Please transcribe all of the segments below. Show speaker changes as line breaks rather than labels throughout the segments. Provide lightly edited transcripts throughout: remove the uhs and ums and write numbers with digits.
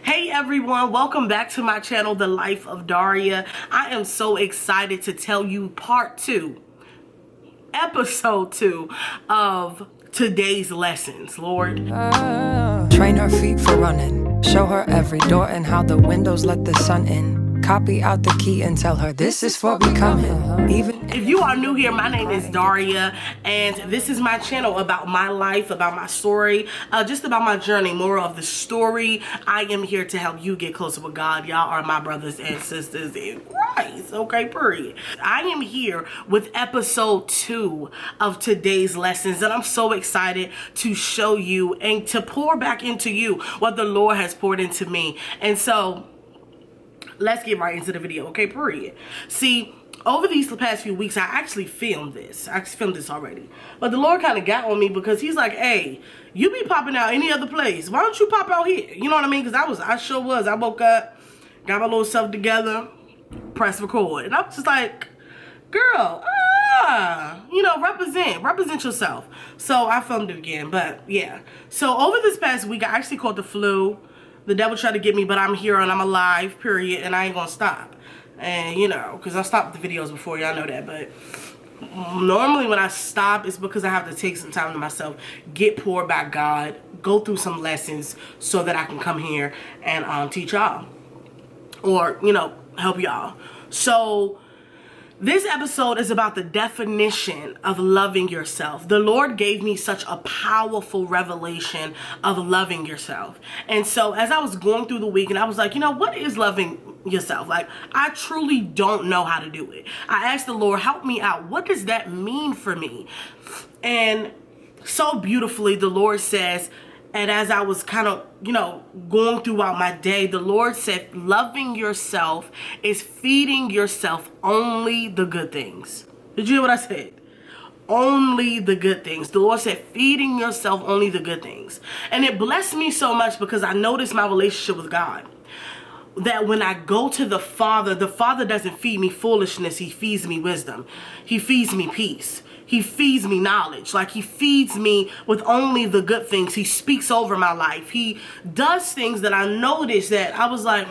Hey everyone, welcome back to my channel, The Life of Daria. I am so excited to tell you episode 2 of today's lessons, Lord.
Train her feet for running, show her every door and how the windows let the sun in. Copy out the key and tell her this is for becoming. Even
if you are new here, my name is Daria, and this is my channel about my life, about my story, just about my journey, more of the story. I am here to help you get closer with God. Y'all are my brothers and sisters in Christ, okay, period. I am here with episode 2 of today's lessons, and I'm so excited to show you and to pour back into you what the Lord has poured into me. And so let's get right into the video, okay, period. See, over these past few weeks, I actually filmed this. I filmed this already. But the Lord kind of got on me because he's like, hey, you be popping out any other place. Why don't you pop out here? You know what I mean? Because I sure was. I woke up, got my little self together, pressed record. And I was just like, girl, represent yourself. So I filmed it again, but yeah. So over this past week, I actually caught the flu. The devil tried to get me, but I'm here and I'm alive, period, and I ain't gonna stop. And, because I stopped the videos before, y'all know that, but normally when I stop, it's because I have to take some time to myself, get poured by God, go through some lessons so that I can come here and teach y'all or, help y'all. So this episode is about the definition of loving yourself. The Lord gave me such a powerful revelation of loving yourself. And so as I was going through the week and I was like, what is loving yourself? Like, I truly don't know how to do it. I asked the Lord, help me out. What does that mean for me? And so beautifully, the Lord says, and as I was kind of, going throughout my day, the Lord said, loving yourself is feeding yourself only the good things. Did you hear what I said? Only the good things. The Lord said, feeding yourself only the good things. And it blessed me so much because I noticed my relationship with God. That when I go to the Father doesn't feed me foolishness. He feeds me wisdom. He feeds me peace. He feeds me knowledge. Like, he feeds me with only the good things. He speaks over my life. He does things that I noticed that I was like,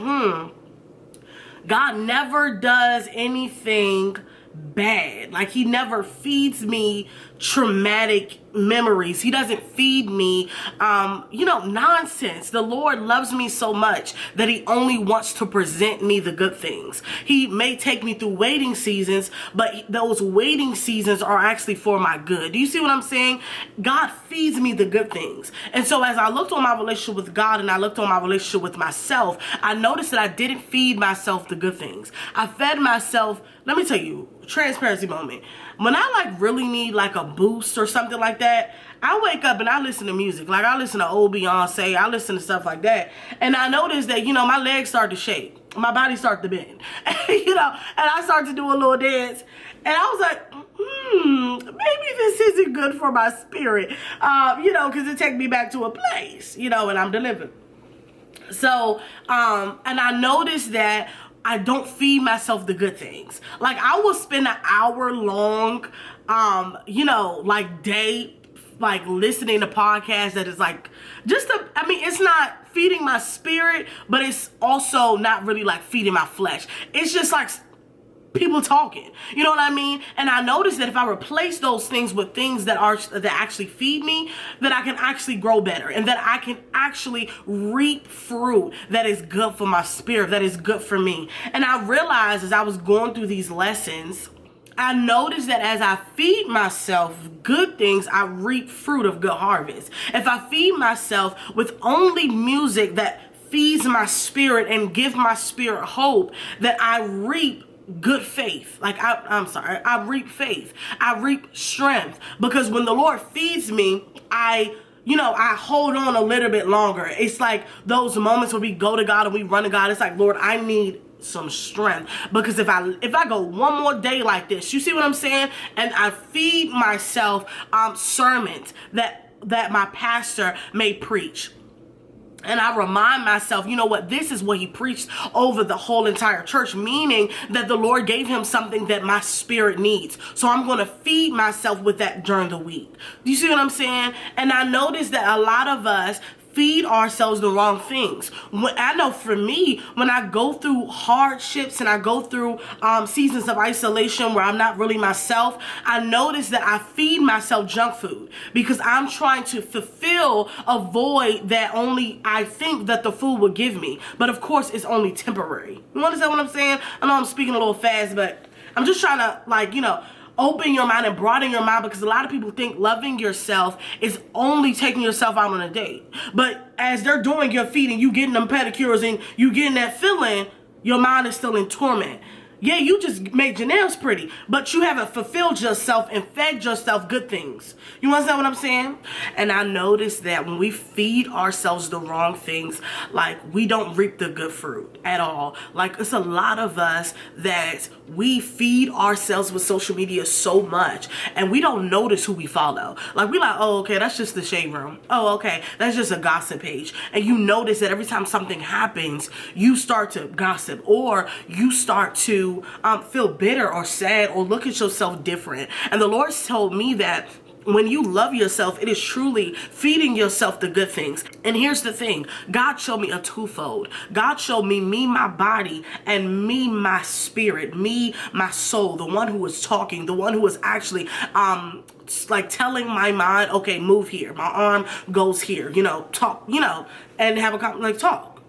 God never does anything bad. Like, he never feeds me traumatic memories. He doesn't feed me nonsense. The Lord loves me so much that he only wants to present me the good things. He may take me through waiting seasons, but those waiting seasons are actually for my good. Do you see what I'm saying? God feeds me the good things. And so as I looked on my relationship with God and I looked on my relationship with myself, I noticed that I didn't feed myself the good things. I fed myself, let me tell you, transparency moment. When I really need a boost or something like that, I wake up and I listen to music. Like, I listen to old Beyonce, I listen to stuff like that. And I noticed that, my legs start to shake. My body started to bend. And I started to do a little dance. And I was like, maybe this isn't good for my spirit. Because it takes me back to a place, and I'm delivered. So, and I noticed that I don't feed myself the good things. Like, I will spend an hour long, day, listening to podcasts that is it's not feeding my spirit, but it's also not really feeding my flesh. It's just people talking, you know what I mean? And I noticed that if I replace those things with things that actually feed me, that I can actually grow better and that I can actually reap fruit that is good for my spirit, that is good for me. And I realized as I was going through these lessons, I noticed that as I feed myself good things, I reap fruit of good harvest. If I feed myself with only music that feeds my spirit and give my spirit hope, that I reap good faith. I reap faith. I reap strength. Because when the Lord feeds me, I hold on a little bit longer. It's like those moments where we go to God and we run to God. It's like, Lord, I need some strength, because if I go one more day like this, you see what I'm saying, and I feed myself sermons that my pastor may preach, and I remind myself, this is what he preached over the whole entire church, meaning that the Lord gave him something that my spirit needs. So I'm going to feed myself with that during the week. Do you see what I'm saying? And I noticed that a lot of us feed ourselves the wrong things. I know for me, when I go through hardships and I go through seasons of isolation where I'm not really myself, I notice that I feed myself junk food because I'm trying to fulfill a void that only I think that the food will give me. But of course, it's only temporary. You understand what I'm saying? I know I'm speaking a little fast, but I'm just trying to, like, you know, open your mind and broaden your mind, because a lot of people think loving yourself is only taking yourself out on a date. But as they're doing your feet and you getting them pedicures and you getting that feeling, your mind is still in torment. Yeah, you just made your nails pretty, but you haven't fulfilled yourself and fed yourself good things. You understand what I'm saying? And I noticed that when we feed ourselves the wrong things, like, we don't reap the good fruit at all. Like, it's a lot of us that we feed ourselves with social media so much and we don't notice who we follow. Like, we like, oh, okay, that's just the shade room. Oh, okay, that's just a gossip page. And you notice that every time something happens, you start to gossip, or you start to feel bitter or sad or look at yourself different. And the Lord told me that when you love yourself, it is truly feeding yourself the good things. And here's the thing. God showed me a twofold. God showed me my body, and me, my spirit, me, my soul, the one who was talking, the one who was actually like telling my mind, okay, move here. My arm goes here, you know, talk, you know, and have a like talk.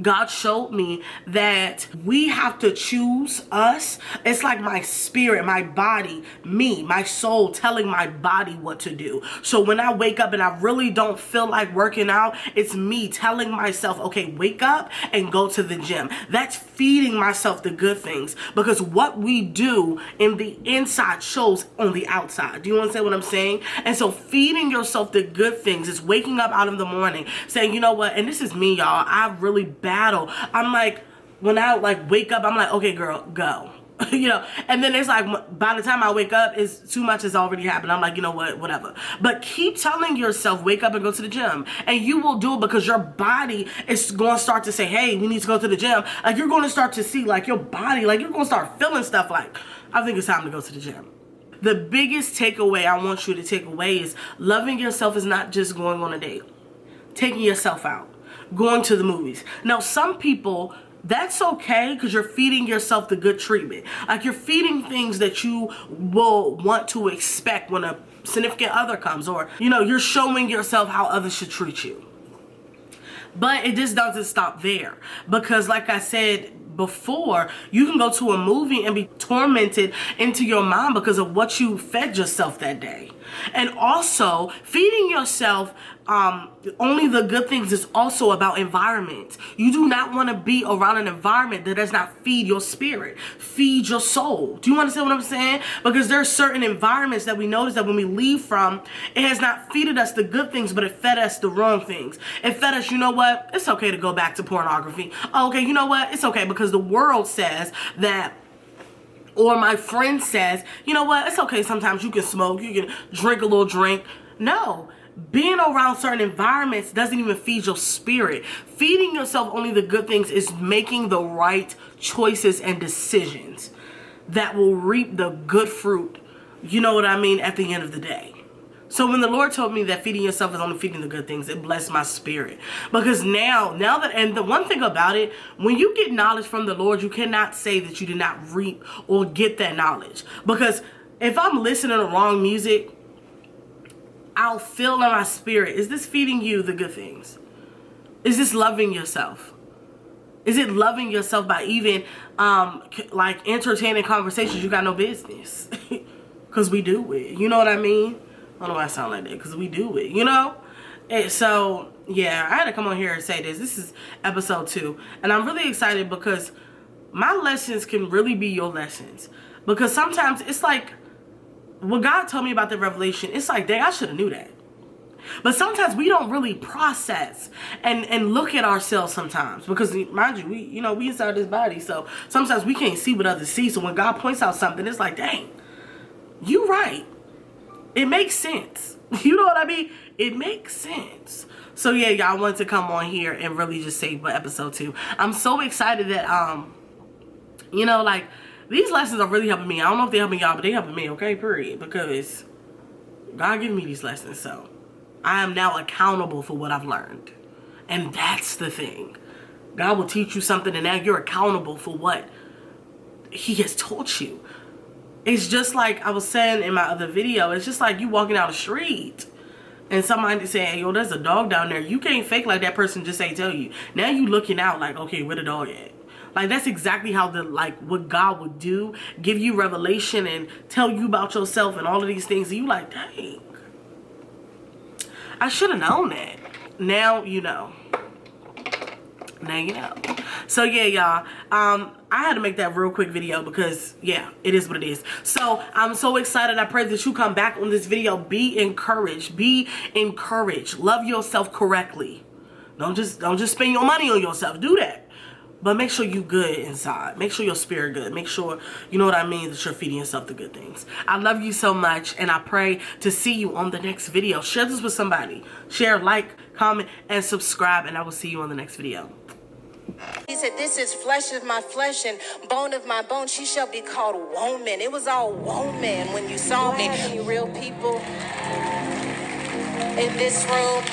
God showed me that we have to choose us. It's like my spirit, my body, me, my soul telling my body what to do. So when I wake up and I really don't feel like working out, it's me telling myself, okay, wake up and go to the gym. That's feeding myself the good things, because what we do in the inside shows on the outside. Do you understand what I'm saying? And so feeding yourself the good things is waking up out of the morning saying, you know what, and this is me, y'all, I really battle. I'm like, when I like wake up, I'm like, okay, girl, go. You know, and then it's like, by the time I wake up, it's too much has already happened. I'm like, you know what, whatever. But keep telling yourself, wake up and go to the gym, and you will do it, because your body is going to start to say, hey, we need to go to the gym. Like, you're going to start to see, like, your body, like, you're going to start feeling stuff like, I think it's time to go to the gym. The biggest takeaway I want you to take away is loving yourself is not just going on a date, taking yourself out, going to the movies. Now, some people, that's okay, because you're feeding yourself the good treatment. Like, you're feeding things that you will want to expect when a significant other comes, or, you know, you're showing yourself how others should treat you. But it just doesn't stop there, because like I said before, you can go to a movie and be tormented into your mind because of what you fed yourself that day. And also, feeding yourself only the good things is also about environment. You do not want to be around an environment that does not feed your spirit, feed your soul. Do you understand what I'm saying? Because there are certain environments that we notice that when we leave from, it has not feeded us the good things, but it fed us the wrong things. It fed us, you know what, it's okay to go back to pornography. Oh, okay, you know what, it's okay because the world says that, or my friend says, you know what, it's okay, sometimes you can smoke, you can drink a little drink. No, being around certain environments doesn't even feed your spirit. Feeding yourself only the good things is making the right choices and decisions that will reap the good fruit, you know what I mean, at the end of the day. So when the Lord told me that feeding yourself is only feeding the good things, it blessed my spirit. Because now that, and the one thing about it, when you get knowledge from the Lord, you cannot say that you did not reap or get that knowledge. Because if I'm listening to wrong music, I'll feel in my spirit, is this feeding you the good things? Is this loving yourself? Is it loving yourself by even like entertaining conversations you got no business? Because we do it. You know what I mean? I don't know why I sound like that, because we do it, you know? And so, yeah, I had to come on here and say this. This is episode 2. And I'm really excited because my lessons can really be your lessons. Because sometimes it's like, what God told me about the revelation, it's like, dang, I should have knew that. But sometimes we don't really process and look at ourselves sometimes. Because, mind you, we inside this body. So sometimes we can't see what others see. So when God points out something, it's like, dang, you right. It makes sense. You know what I mean? It makes sense. So yeah, y'all wanted to come on here and really just say about episode 2. I'm so excited that, you know, like, these lessons are really helping me. I don't know if they're helping y'all, but they're helping me, okay? Period. Because God gave me these lessons, so I am now accountable for what I've learned. And that's the thing. God will teach you something, and now you're accountable for what he has taught you. It's just like I was saying in my other video, it's just like you walking down the street and somebody saying, yo, there's a dog down there. You can't fake like that person just ain't tell you. Now you looking out like, okay, where the dog at? Like, that's exactly how what God would do, give you revelation and tell you about yourself and all of these things. And you like, dang, I should have known that. Now you know. Now you know. So yeah, y'all, I had to make that real quick video because yeah, it is what it is. So I'm so excited. I pray that you come back on this video. Be encouraged. Be encouraged. Love yourself correctly. Don't just spend your money on yourself. Do that. But make sure you good inside. Make sure your spirit good. Make sure, you know what I mean, that you're feeding yourself the good things. I love you so much, and I pray to see you on the next video. Share this with somebody. Share, like, comment, and subscribe, and I will see you on the next video.
He said, this is flesh of my flesh and bone of my bone. She shall be called woman. It was all woman when you saw me. Any real people in this room?